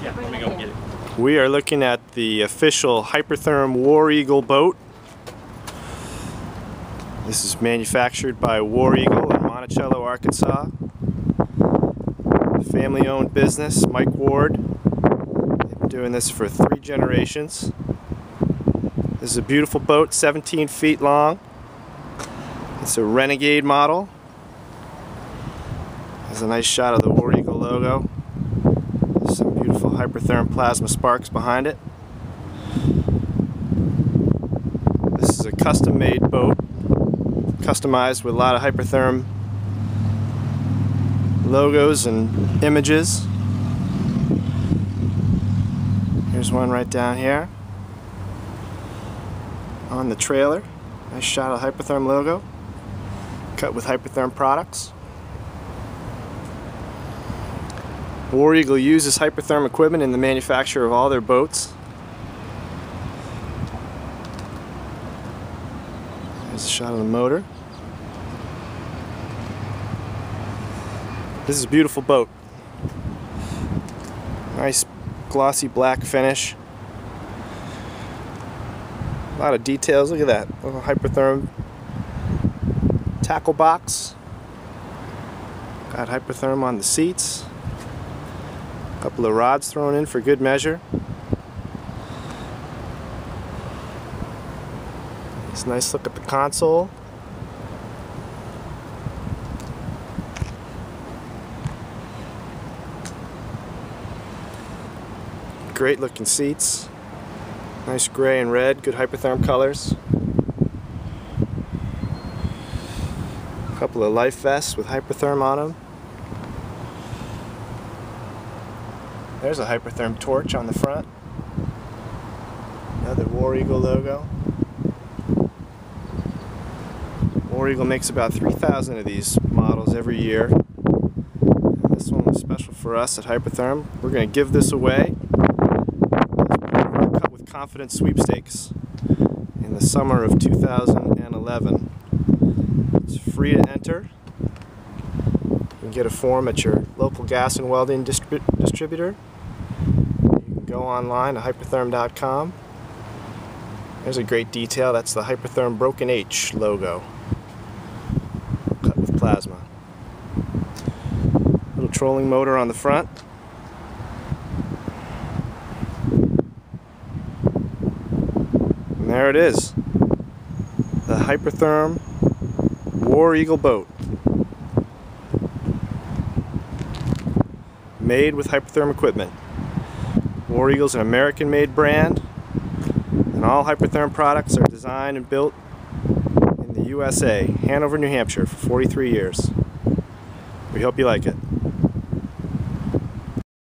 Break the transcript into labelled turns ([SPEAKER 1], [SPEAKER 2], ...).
[SPEAKER 1] Yeah, let me go get it.
[SPEAKER 2] We are looking at the official Hypertherm War Eagle boat. This is manufactured by War Eagle in Monticello, Arkansas. Family-owned business, Mike Ward. They've been doing this for 3 generations. This is a beautiful boat, 17 feet long. It's a Renegade model. There's a nice shot of the War Eagle logo. Some beautiful Hypertherm plasma sparks behind it. This is a custom-made boat, customized with a lot of Hypertherm logos and images. Here's one right down here on the trailer. Nice shot of the Hypertherm logo, cut with Hypertherm products. War Eagle uses Hypertherm equipment in the manufacture of all their boats. There's a shot of the motor. This is a beautiful boat. Nice glossy black finish. A lot of details. Look at that little Hypertherm tackle box. Got Hypertherm on the seats. A couple of rods thrown in for good measure. It's a nice look at the console. Great looking seats. Nice gray and red, good Hypertherm colors. A couple of life vests with Hypertherm on them. There's a Hypertherm torch on the front. Another War Eagle logo. War Eagle makes about 3,000 of these models every year. And this one was special for us at Hypertherm. We're going to give this away. Cut with Confidence sweepstakes in the summer of 2011. It's free to enter. You can get a form at your local gas and welding distributor. You can go online to hypertherm.com. There's a great detail. That's the Hypertherm Broken H logo, cut with plasma. Little trolling motor on the front. And there it is, the Hypertherm War Eagle boat, made with Hypertherm equipment. War Eagle's an American-made brand, and all Hypertherm products are designed and built in the USA, Hanover, New Hampshire, for 43 years. We hope you like it.